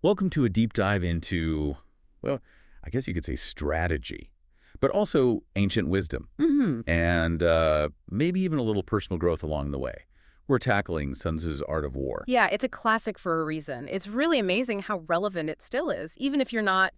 Welcome to a deep dive into, well, I guess you could say strategy, but also ancient wisdom and maybe even a little personal growth along the way. We're tackling Sun Tzu's Art of War. Yeah, it's a classic for a reason. It's really amazing how relevant it still is, even if you're not,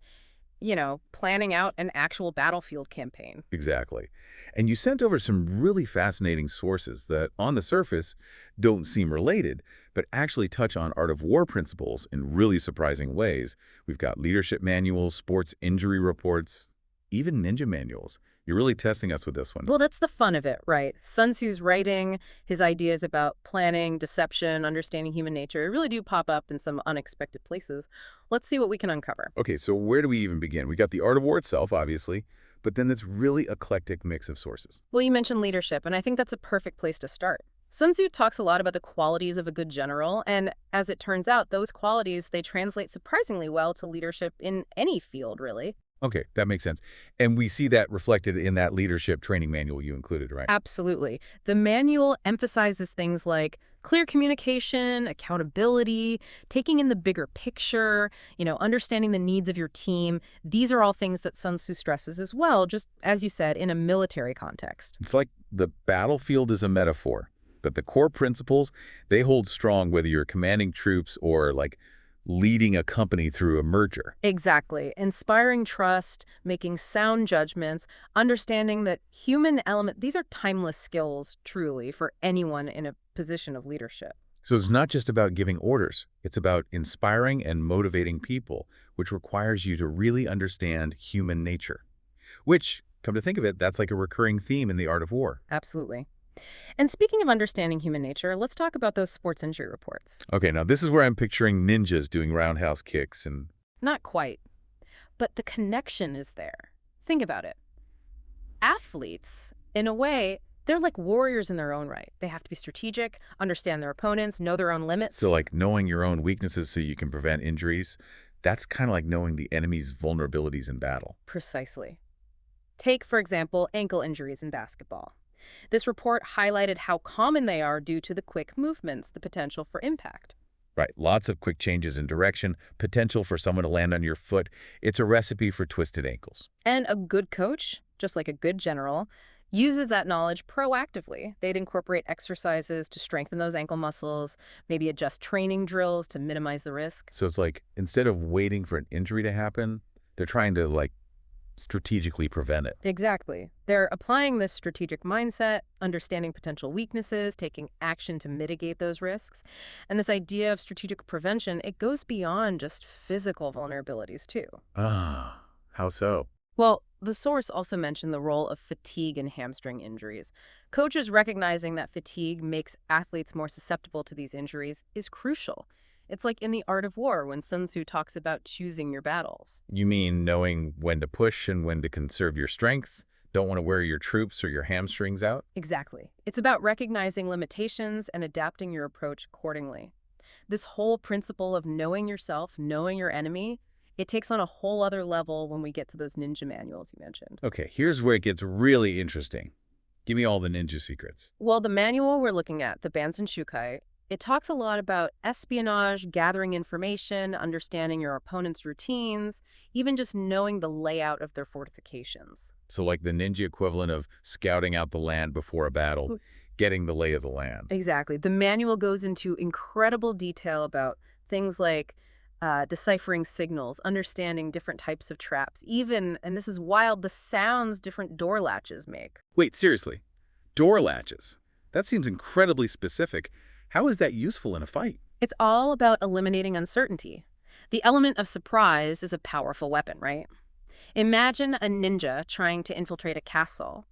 planning out an actual battlefield campaign. Exactly. And you sent over some really fascinating sources that, on the surface, don't seem related, but actually touch on art of war principles in really surprising ways. We've got leadership manuals, sports injury reports, even ninja manuals. You're really testing us with this one. Well, that's the fun of it, right? Sun Tzu's writing, his ideas about planning, deception, understanding human nature, really do pop up in some unexpected places. Let's see what we can uncover. Okay, so where do we even begin? We got the art of war itself, obviously, but then this really eclectic mix of sources. Well, you mentioned leadership, and I think that's a perfect place to start. Sun Tzu talks a lot about the qualities of a good general, and as it turns out, those qualities, they translate surprisingly well to leadership in any field, really. Okay, that makes sense. And we see that reflected in that leadership training manual you included, right? Absolutely. The manual emphasizes things like clear communication, accountability, taking in the bigger picture, understanding the needs of your team. These are all things that Sun Tzu stresses as well, just as you said, in a military context. It's like the battlefield is a metaphor, but the core principles, they hold strong whether you're commanding troops or like leading a company through a merger. Exactly. Inspiring trust, making sound judgments, understanding that human element, these are timeless skills, truly, for anyone in a position of leadership. So it's not just about giving orders. It's about inspiring and motivating people, which requires you to really understand human nature. Which, come to think of it, that's like a recurring theme in the art of war. Absolutely. And speaking of understanding human nature, let's talk about those sports injury reports. Okay, now this is where I'm picturing ninjas doing roundhouse kicks and Not quite, but the connection is there. Think about it. Athletes, in a way, they're like warriors in their own right. They have to be strategic, understand their opponents, know their own limits. so like knowing your own weaknesses so you can prevent injuries. That's kind of like knowing the enemy's vulnerabilities in battle. Precisely. Take, for example, ankle injuries in basketball. This report highlighted how common they are due to the quick movements, the potential for impact. Right, lots of quick changes in direction, potential for someone to land on your foot. It's a recipe for twisted ankles. And a good coach, just like a good general, uses that knowledge proactively. They'd incorporate exercises to strengthen those ankle muscles, maybe adjust training drills to minimize the risk. So it's like instead of waiting for an injury to happen, they're trying to like strategically prevent it. Exactly. They're applying this strategic mindset, understanding potential weaknesses, taking action to mitigate those risks. And this idea of strategic prevention, it goes beyond just physical vulnerabilities too. Ah, how so? Well, the source also mentioned the role of fatigue in hamstring injuries. Coaches recognizing that fatigue makes athletes more susceptible to these injuries is crucial. It's like in the art of war when Sun Tzu talks about choosing your battles. You mean knowing when to push and when to conserve your strength? Don't want to wear your troops or your hamstrings out? Exactly. It's about recognizing limitations and adapting your approach accordingly. This whole principle of knowing yourself, knowing your enemy, it takes on a whole other level when we get to those ninja manuals you mentioned. Okay, here's where it gets really interesting. Give me all the ninja secrets. Well, the manual we're looking at, the Bansen Shukai, it talks a lot about espionage, gathering information, understanding your opponent's routines, even just knowing the layout of their fortifications. So like the ninja equivalent of scouting out the land before a battle, getting the lay of the land. Exactly. The manual goes into incredible detail about things like deciphering signals, understanding different types of traps, even, and this is wild, the sounds different door latches make. Wait, seriously? Door latches? That seems incredibly specific. How is that useful in a fight? It's all about eliminating uncertainty. The element of surprise is a powerful weapon, right? Imagine a ninja trying to infiltrate a castle.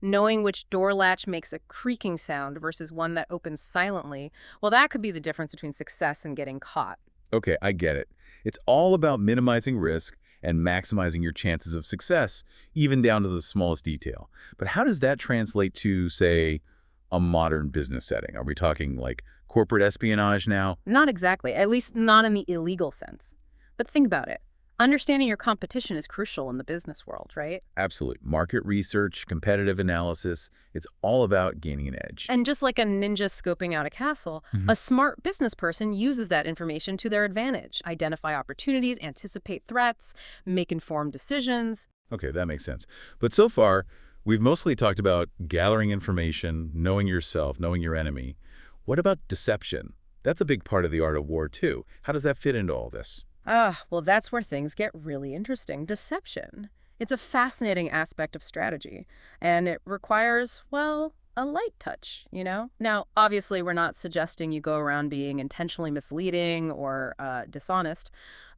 Knowing which door latch makes a creaking sound versus one that opens silently, well, that could be the difference between success and getting caught. Okay, I get it. It's all about minimizing risk and maximizing your chances of success, even down to the smallest detail. But how does that translate to, say, a modern business setting? Are we talking like corporate espionage now? Not exactly, at least not in the illegal sense. But think about it. Understanding your competition is crucial in the business world, right? Absolutely. Market research, competitive analysis, it's all about gaining an edge. And just like a ninja scoping out a castle, Mhm. a smart business person uses that information to their advantage, identify opportunities, anticipate threats, make informed decisions. Okay, that makes sense. But so far, we've mostly talked about gathering information, knowing yourself, knowing your enemy. What about deception? That's a big part of the art of war, too. How does that fit into all this? Well, that's where things get really interesting. Deception. It's a fascinating aspect of strategy, and it requires, well, a light touch, you know? Now, obviously, we're not suggesting you go around being intentionally misleading or dishonest,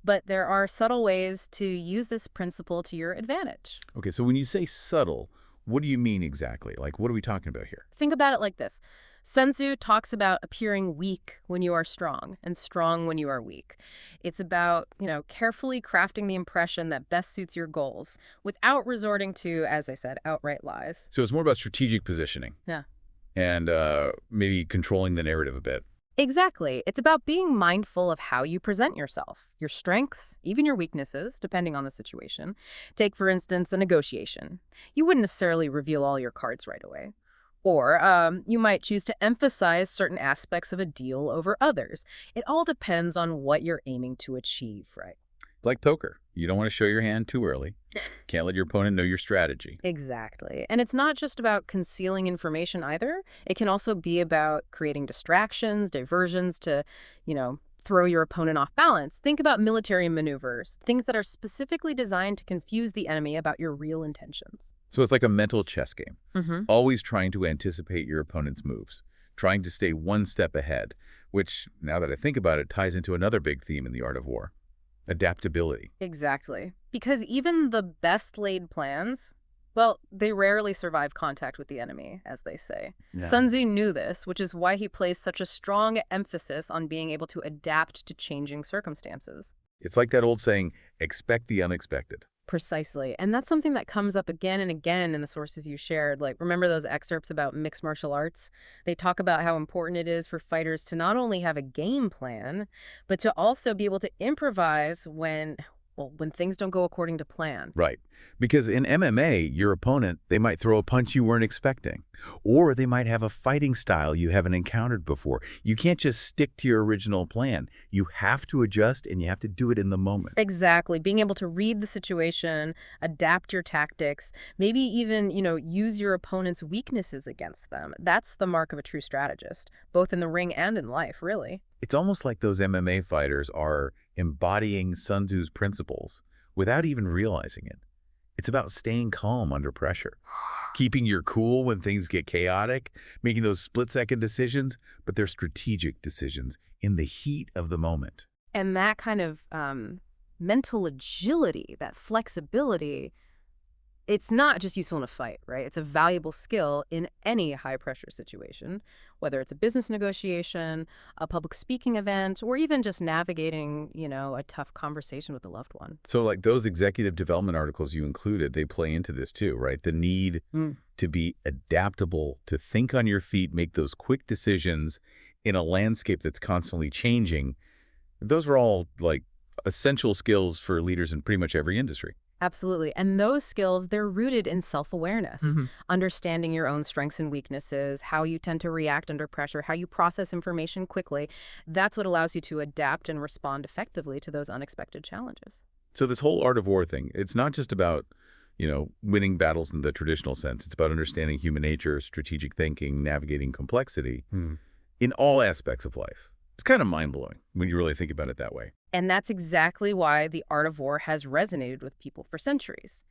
but there are subtle ways to use this principle to your advantage. Okay, so when you say subtle, what do you mean exactly? Like, what are we talking about here? Think about it like this. Sun Tzu talks about appearing weak when you are strong and strong when you are weak. It's about, carefully crafting the impression that best suits your goals without resorting to, as I said, outright lies. So it's more about strategic positioning Yeah. and maybe controlling the narrative a bit. Exactly. It's about being mindful of how you present yourself, your strengths, even your weaknesses, depending on the situation. Take, for instance, a negotiation. You wouldn't necessarily reveal all your cards right away. Or you might choose to emphasize certain aspects of a deal over others. It all depends on what you're aiming to achieve, right? It's like poker. You don't want to show your hand too early. Can't let your opponent know your strategy. Exactly. And it's not just about concealing information either. It can also be about creating distractions, diversions to, throw your opponent off balance. Think about military maneuvers, things that are specifically designed to confuse the enemy about your real intentions. So it's like a mental chess game, Mm-hmm. always trying to anticipate your opponent's moves, trying to stay one step ahead, which, now that I think about it, ties into another big theme in the art of war: adaptability. Exactly. Because even the best laid plans, well, they rarely survive contact with the enemy, as they say. Yeah. Sun Tzu knew this, which is why he placed such a strong emphasis on being able to adapt to changing circumstances. It's like that old saying, expect the unexpected. Precisely. And that's something that comes up again and again in the sources you shared. Like, remember those excerpts about mixed martial arts? They talk about how important it is for fighters to not only have a game plan, but to also be able to improvise when things don't go according to plan. Right. Because in MMA, your opponent, they might throw a punch you weren't expecting. Or they might have a fighting style you haven't encountered before. You can't just stick to your original plan. You have to adjust, and you have to do it in the moment. Exactly. Being able to read the situation, adapt your tactics, maybe even, use your opponent's weaknesses against them. That's the mark of a true strategist, both in the ring and in life, really. It's almost like those MMA fighters are embodying Sun Tzu's principles without even realizing it. It's about staying calm under pressure, keeping your cool when things get chaotic, making those split-second decisions, but they're strategic decisions in the heat of the moment. And that kind of mental agility, that flexibility, it's not just useful in a fight, right? It's a valuable skill in any high-pressure situation, whether it's a business negotiation, a public speaking event, or even just navigating, a tough conversation with a loved one. So like those executive development articles you included, they play into this too, right? The need to be adaptable, to think on your feet, make those quick decisions in a landscape that's constantly changing. Those are all like essential skills for leaders in pretty much every industry. Absolutely. And those skills, they're rooted in self-awareness, understanding your own strengths and weaknesses, how you tend to react under pressure, how you process information quickly. That's what allows you to adapt and respond effectively to those unexpected challenges. So this whole art of war thing, it's not just about, winning battles in the traditional sense. It's about understanding human nature, strategic thinking, navigating complexity in all aspects of life. It's kind of mind-blowing when you really think about it that way. And that's exactly why the art of war has resonated with people for centuries.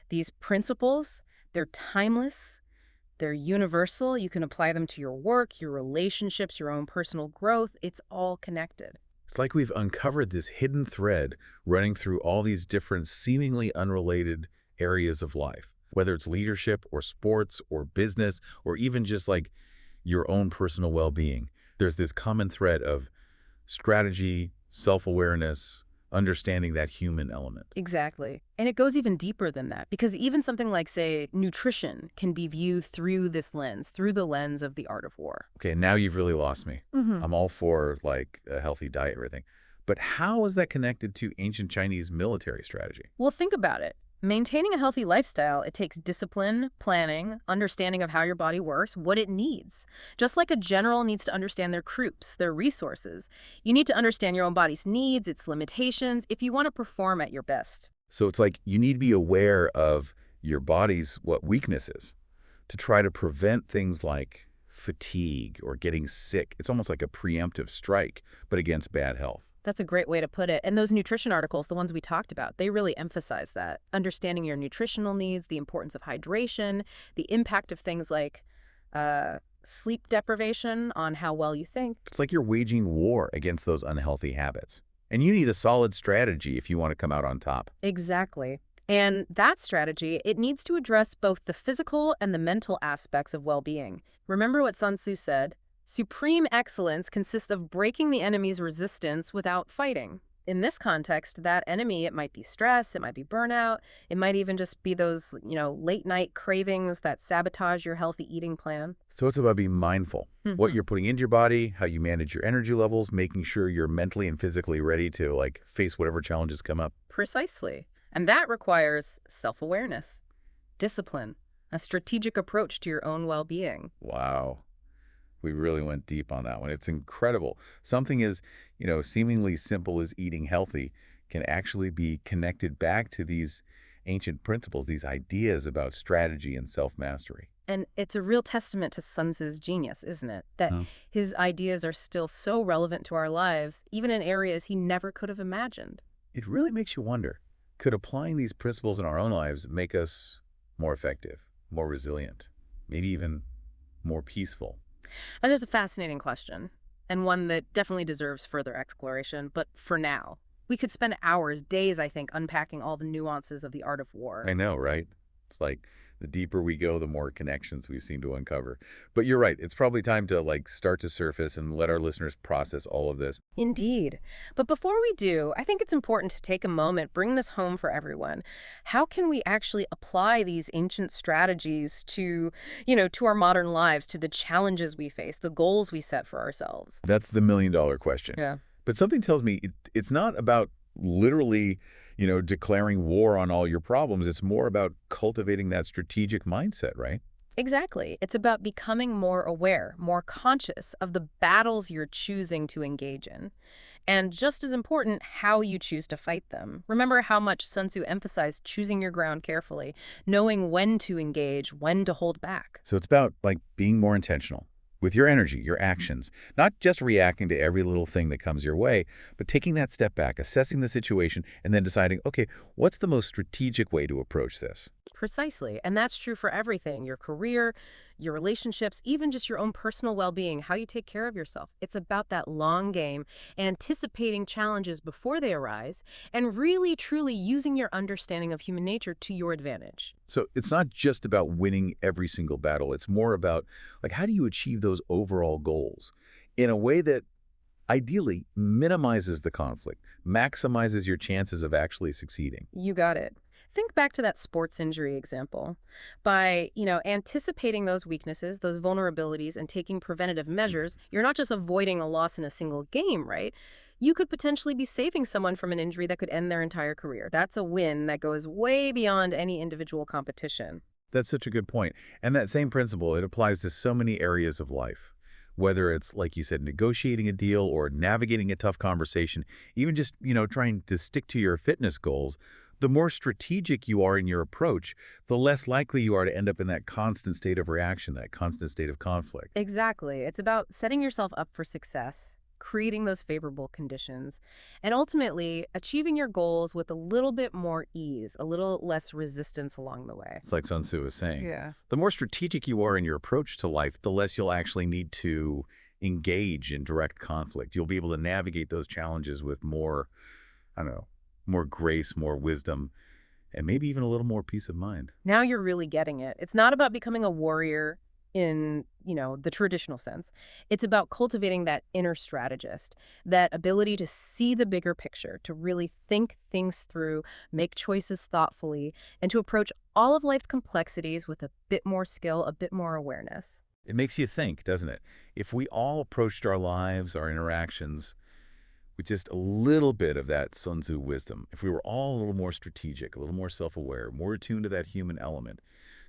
These principles, they're timeless, they're universal. You can apply them to your work, your relationships, your own personal growth. It's all connected. It's like we've uncovered this hidden thread running through all these different seemingly unrelated areas of life, whether it's leadership or sports or business or even just like your own personal well-being. There's this common thread of strategy, self-awareness, understanding that human element. Exactly. And it goes even deeper than that, because even something like, say, nutrition can be viewed through this lens, through the lens of the art of war. Okay, now you've really lost me. I'm all for like a healthy diet and everything. But how is that connected to ancient Chinese military strategy? Well, think about it. Maintaining a healthy lifestyle, it takes discipline, planning, understanding of how your body works, what it needs. Just like a general needs to understand their troops, their resources, you need to understand your own body's needs, its limitations, if you want to perform at your best. So it's like you need to be aware of your body's weaknesses to try to prevent things like fatigue or getting sick. It's almost like a preemptive strike, but against bad health. That's a great way to put it. And those nutrition articles, the ones we talked about, they really emphasize that. Understanding your nutritional needs, the importance of hydration, the impact of things like sleep deprivation on how well you think. It's like you're waging war against those unhealthy habits. And you need a solid strategy if you want to come out on top. Exactly. And that strategy, it needs to address both the physical and the mental aspects of well-being. Remember what Sun Tzu said? Supreme excellence consists of breaking the enemy's resistance without fighting. In this context, that enemy, it might be stress, it might be burnout, it might even just be those, late-night cravings that sabotage your healthy eating plan. So it's about being mindful. What you're putting into your body, how you manage your energy levels, making sure you're mentally and physically ready to face whatever challenges come up. Precisely. And that requires self-awareness, discipline, a strategic approach to your own well-being. Wow. We really went deep on that one. It's incredible. Something as, seemingly simple as eating healthy can actually be connected back to these ancient principles, these ideas about strategy and self-mastery. And it's a real testament to Sun Tzu's genius, isn't it? That his ideas are still so relevant to our lives, even in areas he never could have imagined. It really makes you wonder, could applying these principles in our own lives make us more effective, more resilient, maybe even more peaceful? And there's a fascinating question, and one that definitely deserves further exploration, but for now, we could spend hours, days, I think, unpacking all the nuances of the art of war. I know, right? It's like the deeper we go, the more connections we seem to uncover. But you're right. It's probably time to start to surface and let our listeners process all of this. Indeed. But before we do, I think it's important to take a moment, bring this home for everyone. How can we actually apply these ancient strategies to our modern lives, to the challenges we face, the goals we set for ourselves? That's the million-dollar question. Yeah. But something tells me it's not about literally declaring war on all your problems. It's more about cultivating that strategic mindset, right? Exactly. It's about becoming more aware, more conscious of the battles you're choosing to engage in. And just as important, how you choose to fight them. Remember how much Sun Tzu emphasized choosing your ground carefully, knowing when to engage, when to hold back. So it's about being more intentional with your energy, your actions, not just reacting to every little thing that comes your way, but taking that step back, assessing the situation, and then deciding, okay, what's the most strategic way to approach this? Precisely. And that's true for everything, your career, your relationships, even just your own personal well-being, how you take care of yourself. It's about that long game, anticipating challenges before they arise, and really, truly using your understanding of human nature to your advantage. So it's not just about winning every single battle. It's more about, how do you achieve those overall goals in a way that ideally minimizes the conflict, maximizes your chances of actually succeeding? You got it. Think back to that sports injury example. By, anticipating those weaknesses, those vulnerabilities, and taking preventative measures, you're not just avoiding a loss in a single game, right? You could potentially be saving someone from an injury that could end their entire career. That's a win that goes way beyond any individual competition. That's such a good point. And that same principle, it applies to so many areas of life. Whether it's, like you said, negotiating a deal or navigating a tough conversation, even just, trying to stick to your fitness goals, the more strategic you are in your approach, the less likely you are to end up in that constant state of reaction, that constant state of conflict. Exactly. It's about setting yourself up for success, creating those favorable conditions, and ultimately achieving your goals with a little bit more ease, a little less resistance along the way. It's like Sun Tzu was saying. Yeah. The more strategic you are in your approach to life, the less you'll actually need to engage in direct conflict. You'll be able to navigate those challenges with more, more grace, more wisdom, and maybe even a little more peace of mind. Now you're really getting it. It's not about becoming a warrior in, the traditional sense. It's about cultivating that inner strategist, that ability to see the bigger picture, to really think things through, make choices thoughtfully, and to approach all of life's complexities with a bit more skill, a bit more awareness. It makes you think, doesn't it? If we all approached our lives, our interactions, with just a little bit of that Sun Tzu wisdom, if we were all a little more strategic, a little more self-aware, more attuned to that human element,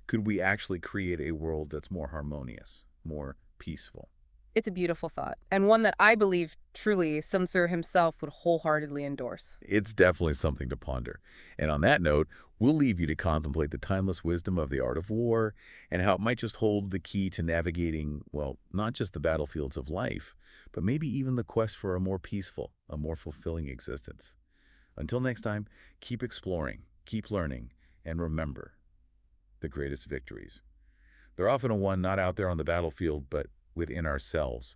could we actually create a world that's more harmonious, more peaceful? It's a beautiful thought, and one that I believe truly Sun Tzu himself would wholeheartedly endorse. It's definitely something to ponder. And on that note, we'll leave you to contemplate the timeless wisdom of the art of war and how it might just hold the key to navigating, well, not just the battlefields of life, but maybe even the quest for a more peaceful, a more fulfilling existence. Until next time, keep exploring, keep learning, and remember, the greatest victories. They're often won not out there on the battlefield, but within ourselves,